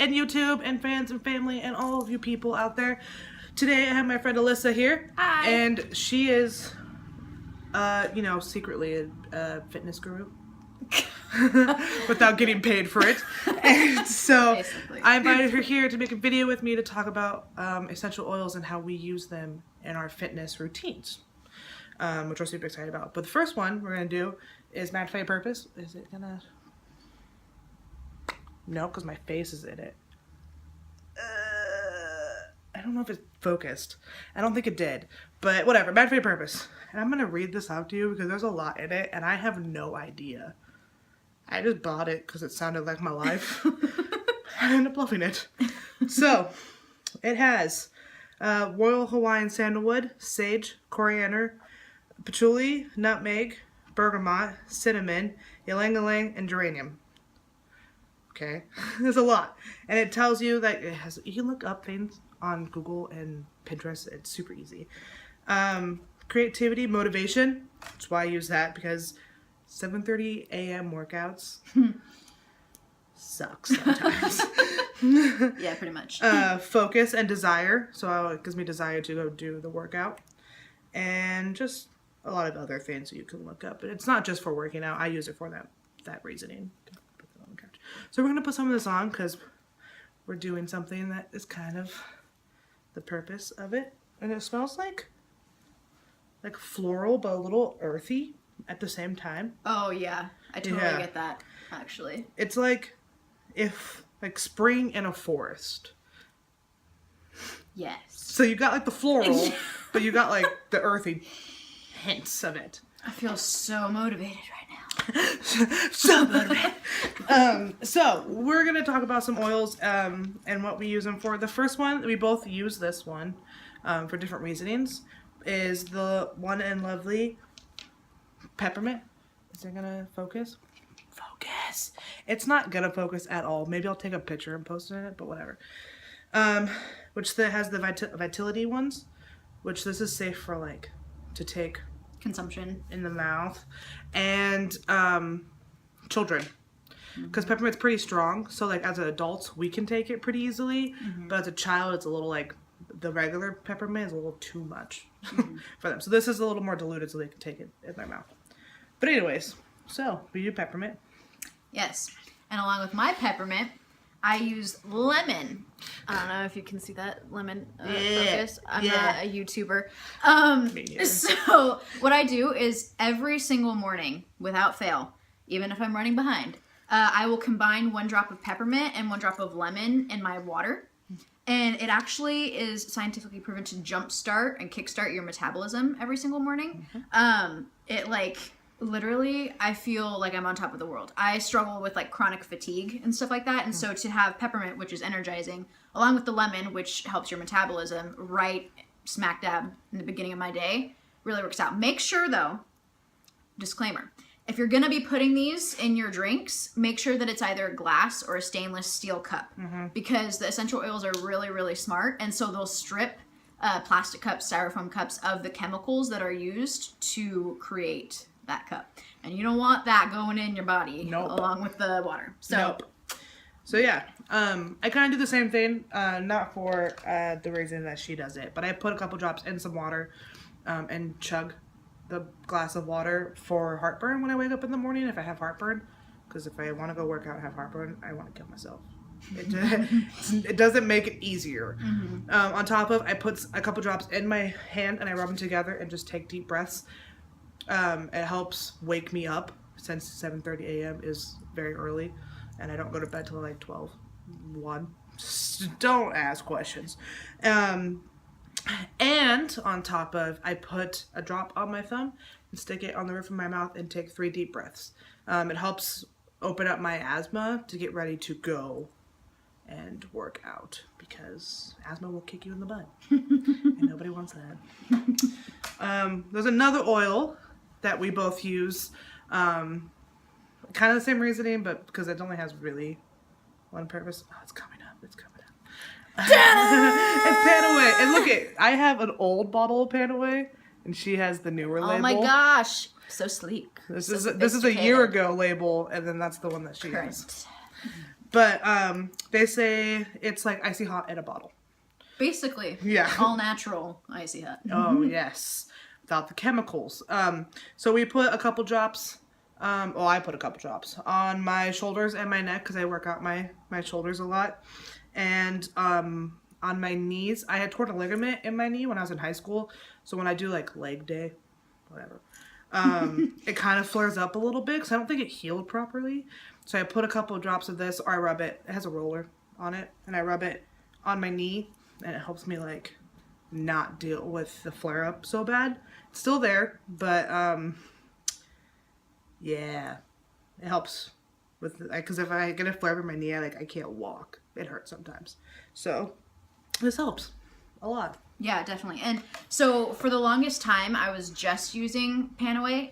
and YouTube and fans and family and all of you people out there. Today I have my friend Alyssa here. Hi. And she is, secretly a fitness guru. Without getting paid for it. And so Basically. I invited her here to make a video with me to talk about essential oils and how we use them in our fitness routines, which we're super excited about. But the first one we're going to do is Mad Fay Purpose. Is it going to... No, because my face is in it. I don't know if it's focused. I don't think it did. But whatever, Mad Fay Purpose. And I'm going to read this out to you because there's a lot in it and I have no idea. I just bought it because it sounded like my life. I ended up loving it. So, it has Royal Hawaiian Sandalwood, Sage, Coriander, Patchouli, Nutmeg, Bergamot, Cinnamon, Ylang-ylang, and Geranium. Okay, there's a lot. And it tells you that it has, you can look up things on Google and Pinterest. It's super easy. Creativity, motivation. That's why I use that, because 7:30 a.m. workouts suck sometimes. Yeah, pretty much. Focus and desire. So it gives me desire to go do the workout. And just a lot of other things that you can look up. But it's not just for working out. I use it for that reasoning. So we're going to put some of this on because we're doing something that is kind of the purpose of it. And it smells like floral, but a little earthy at the same time. Oh, yeah. I totally get that, actually. It's like spring in a forest. Yes. So you got like the floral, but you got like the earthy hints of it. I feel so motivated right now. So motivated. So we're going to talk about some oils and what we use them for. The first one, we both use this one for different reasonings, is the One and Lovely Peppermint. Is it going to focus? Focus. It's not going to focus at all. Maybe I'll take a picture and post it, but whatever. Which has the Vitality ones, which this is safe for to take consumption in the mouth, and children, because peppermint's pretty strong, so as adults we can take it pretty easily, but as a child it's a little the regular peppermint is a little too much for them, so this is a little more diluted so they can take it in their mouth. But anyways, so we do peppermint. Yes, and along with my peppermint I use lemon. I don't know if you can see that lemon focus. I'm not a YouTuber. So what I do is every single morning, without fail, even if I'm running behind, I will combine 1 drop of peppermint and 1 drop of lemon in my water. And it actually is scientifically proven to jumpstart and kickstart your metabolism every single morning. Literally, I feel like I'm on top of the world. I struggle with chronic fatigue and stuff like that. And so to have peppermint, which is energizing, along with the lemon, which helps your metabolism right smack dab in the beginning of my day, really works out. Make sure though, disclaimer, if you're going to be putting these in your drinks, make sure that it's either a glass or a stainless steel cup, because the essential oils are really, really smart. And so they'll strip plastic cups, styrofoam cups of the chemicals that are used to create that cup, and you don't want that going in your body along with the water. So So yeah, I kind of do the same thing, not for the reason that she does it, but I put a couple drops in some water and chug the glass of water for heartburn when I wake up in the morning if I have heartburn, because if I want to go work out and have heartburn, I want to kill myself. It doesn't make it easier. On top of, I put a couple drops in my hand and I rub them together and just take deep breaths. It helps wake me up, since 7:30 a.m. is very early and I don't go to bed till 12, 1. Just don't ask questions. And on top of, I put a drop on my thumb and stick it on the roof of my mouth and take 3 deep breaths. It helps open up my asthma to get ready to go and work out, because asthma will kick you in the butt and nobody wants that. There's another oil that we both use, kind of the same reasoning, but because it only has really one purpose. Oh, it's coming up. It's Panaway. And look, I have an old bottle of Panaway, and she has the newer label. Oh my gosh, so sleek. This is a year ago label, and then that's the one that she has. But they say it's like icy hot in a bottle. Basically. Yeah. All natural icy hot. Oh, yes. Without the chemicals. So we put a couple drops, I put a couple drops on my shoulders and my neck because I work out my shoulders a lot. And on my knees, I had torn a ligament in my knee when I was in high school. So when I do like leg day, whatever, it kind of flares up a little bit because I don't think it healed properly. So I put a couple of drops of this, or I rub it. It has a roller on it, and I rub it on my knee, and it helps me like not deal with the flare up so bad. It's still there, but yeah, it helps with because if I get a flare up in my knee, I can't walk. It hurts sometimes. So this helps a lot. Yeah, definitely. And so for the longest time, I was just using Panaway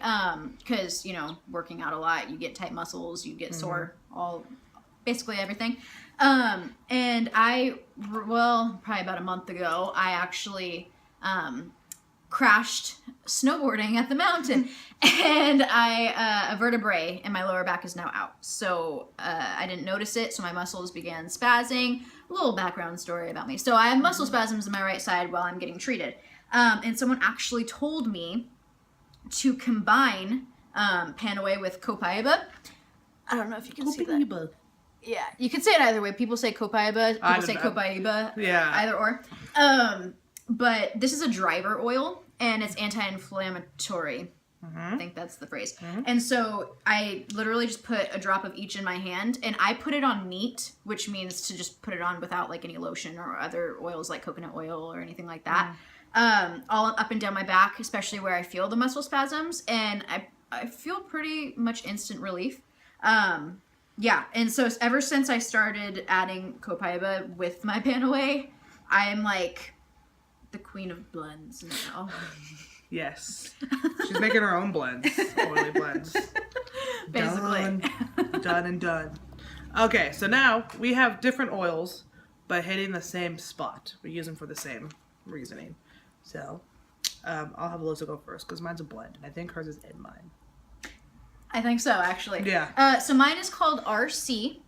because, working out a lot, you get tight muscles, you get sore, basically everything. And probably about a month ago, I actually crashed snowboarding at the mountain, and a vertebrae in my lower back is now out. So I didn't notice it, so my muscles began spazzing. A little background story about me. So I have muscle spasms in my right side while I'm getting treated. And someone actually told me to combine Panaway with Copaiba. I don't know if you can see that. Yeah, you can say it either way. People say Copaiba, people say Copaiba. Yeah. Either or. But this is a driver oil, and it's anti-inflammatory. I think that's the phrase. And so I literally just put a drop of each in my hand, and I put it on neat, which means to just put it on without like any lotion or other oils like coconut oil or anything like that. All up and down my back, especially where I feel the muscle spasms, and I feel pretty much instant relief. Yeah, and so ever since I started adding Copaiba with my Panaway, I'm like the queen of blends now. Yes. She's making her own blends. Oily blends. Basically. Done and done. Okay, so now we have different oils, but hitting the same spot. We use them for the same reasoning. So, I'll have Alyssa go first, because mine's a blend, and I think hers is in mine. I think so, actually. Yeah. So mine is called RC.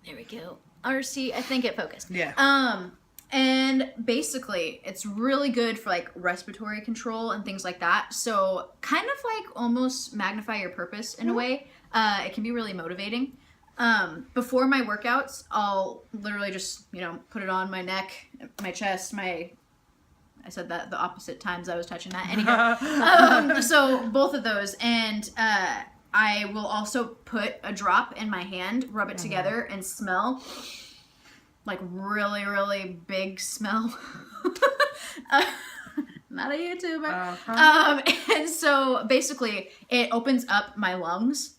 There we go. RC, I think it focused. Yeah. And basically, it's really good for like respiratory control and things like that. So kind of like almost magnify your purpose in a way. It can be really motivating. Before my workouts, I'll literally just, put it on my neck, my chest, I said that the opposite times I was touching that. Anyway, so both of those. And I will also put a drop in my hand, rub it together, and smell. Like really, really big smell. Not a YouTuber. And so basically it opens up my lungs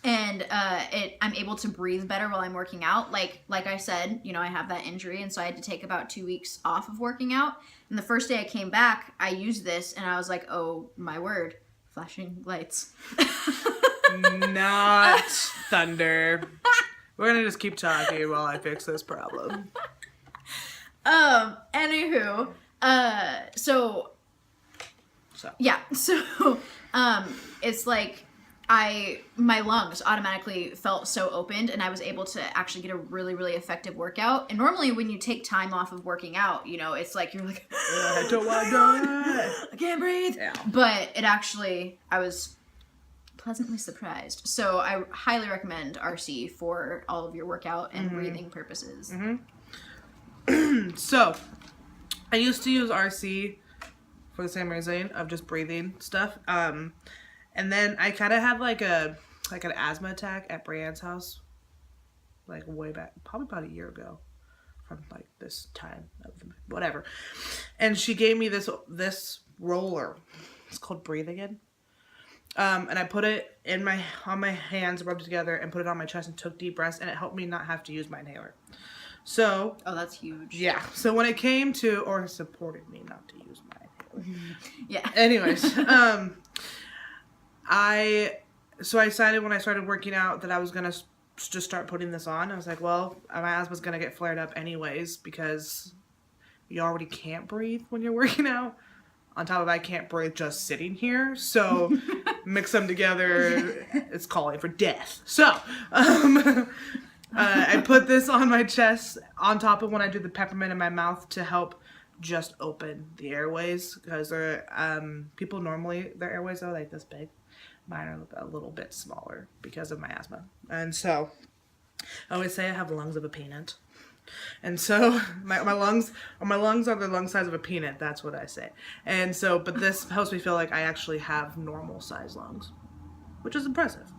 and I'm able to breathe better while I'm working out. Like I said, I have that injury, and so I had to take about 2 weeks off of working out. And the first day I came back, I used this and I was like, oh my word, flashing lights. Not thunder. We're gonna just keep talking while I fix this problem. Anywho, so it's like my lungs automatically felt so opened, and I was able to actually get a really, really effective workout. And normally when you take time off of working out, it's like, you're like, I don't want to die. I can't breathe. Yeah. But I was pleasantly surprised. So I highly recommend RC for all of your workout and breathing purposes. So I used to use RC for the same reason of just breathing stuff. And then I kind of had like an asthma attack at Brianne's house, like way back, probably about a year ago, from like this time of whatever. And she gave me this roller. It's called Breathe Again. And I put it on my hands, rubbed it together, and put it on my chest and took deep breaths, and it helped me not have to use my inhaler. So. Oh, that's huge. Yeah. So when it came to, or supported me not to use my inhaler. Yeah. Anyways, I decided when I started working out that I was gonna just start putting this on. I was like, well, my asthma's gonna get flared up anyways because you already can't breathe when you're working out. On top of I can't breathe just sitting here, so mix them together, it's calling for death. So, I put this on my chest on top of when I do the peppermint in my mouth to help just open the airways, because people normally, their airways are like this big. Mine are a little bit smaller because of my asthma. And so I always say I have lungs of a peanut. And so my lungs are the lung size of a peanut. That's what I say. And so, but this helps me feel like I actually have normal size lungs, which is impressive.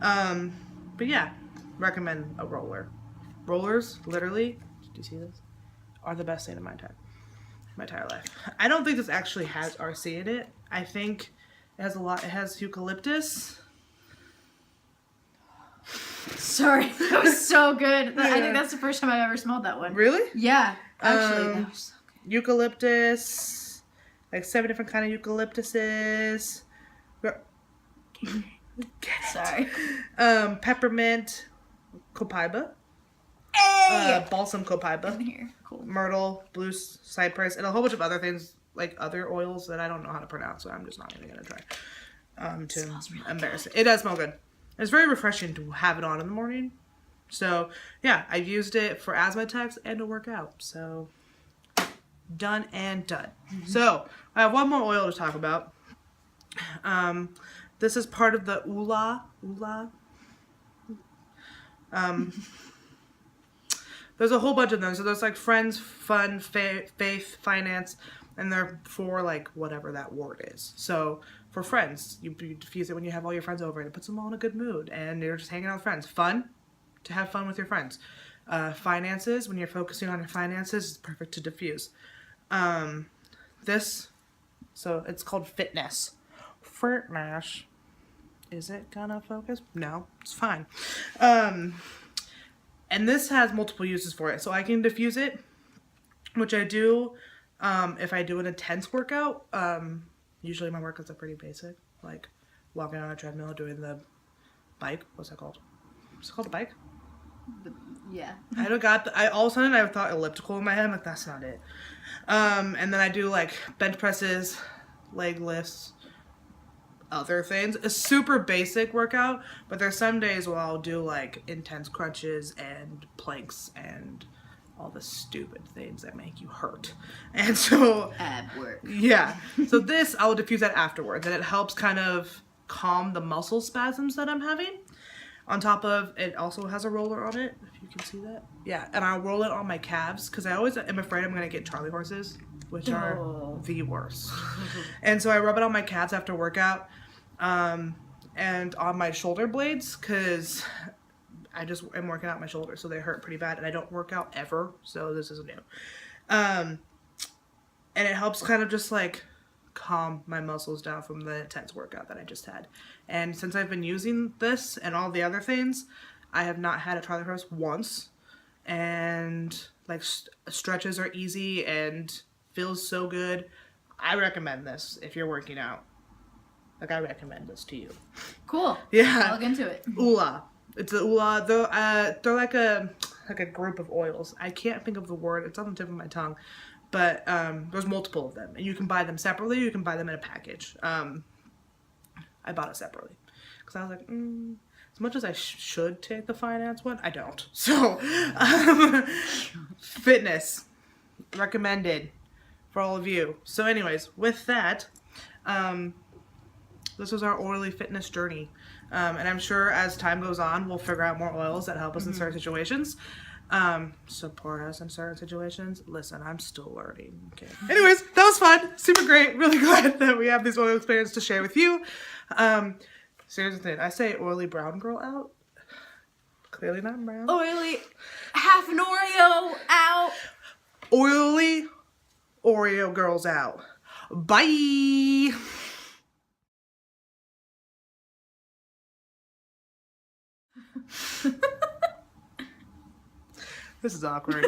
But yeah, recommend a roller. Rollers, literally, do you see this? Are the best thing in my entire life. I don't think this actually has RC in it. I think it has it has eucalyptus. Sorry, that was so good. I think that's the first time I've ever smelled that one. Really? Yeah, actually, that was so good. Eucalyptus, like 7 different kind of eucalyptuses. Sorry. Peppermint, copaiba. Hey! Balsam copaiba. In here, cool. Myrtle, blue cypress, and a whole bunch of other things, like other oils that I don't know how to pronounce, so I'm just not even gonna try. To really embarrass it. It does smell good. It's very refreshing to have it on in the morning. So yeah, I've used it for asthma attacks and to work out. So done and done. Mm-hmm. So I have one more oil to talk about. This is part of the Ula. There's a whole bunch of them. So there's like friends, fun, faith, finance, and they're for like whatever that word is. So for friends, you diffuse it when you have all your friends over and it puts them all in a good mood and you're just hanging out with friends. Fun, to have fun with your friends. Finances, when you're focusing on your finances, it's perfect to diffuse. So it's called fitness. Fitness. Is it gonna focus? No, it's fine. And this has multiple uses for it. So I can diffuse it, which I do if I do an intense workout. Usually my workouts are pretty basic, like walking on a treadmill, doing the bike. What's that called? Is it called a bike? Yeah. All of a sudden I thought elliptical in my head. I'm like, that's not it. And then I do like bench presses, leg lifts, other things. A super basic workout, but there's some days where I'll do like intense crunches and planks and all the stupid things that make you hurt. And so ab work. Yeah. So this, I will diffuse that afterwards, and it helps kind of calm the muscle spasms that I'm having. On top of it, also has a roller on it, if you can see that. Yeah, and I'll roll it on my calves because I always am afraid I'm gonna get Charlie horses, which are the worst. And so I rub it on my calves after workout, and on my shoulder blades because I just am working out my shoulders, so they hurt pretty bad, and I don't work out ever, so this is new. And it helps kind of just like calm my muscles down from the intense workout that I just had. And since I've been using this and all the other things, I have not had a Charlie horse once, and like stretches are easy and feels so good. I recommend this if you're working out. Like, I recommend this to you. Cool. Yeah. I'll look into it. Ula. It's a Ula. They're like a group of oils. I can't think of the word. It's on the tip of my tongue. But there's multiple of them. And you can buy them separately. You can buy them in a package. I bought it separately. Because I was like, as much as I should take the finance one, I don't. So, fitness. Recommended for all of you. So anyways, with that, this was our oily fitness journey. And I'm sure as time goes on, we'll figure out more oils that help us in certain situations. Support us in certain situations. Listen, I'm still learning. Okay. Anyways, that was fun. Super great. Really glad that we have these oil experiences to share with you. Seriously, I say oily brown girl out. Clearly not brown. Oily, half an Oreo out. Oily Oreo girls out. Bye. This is awkward.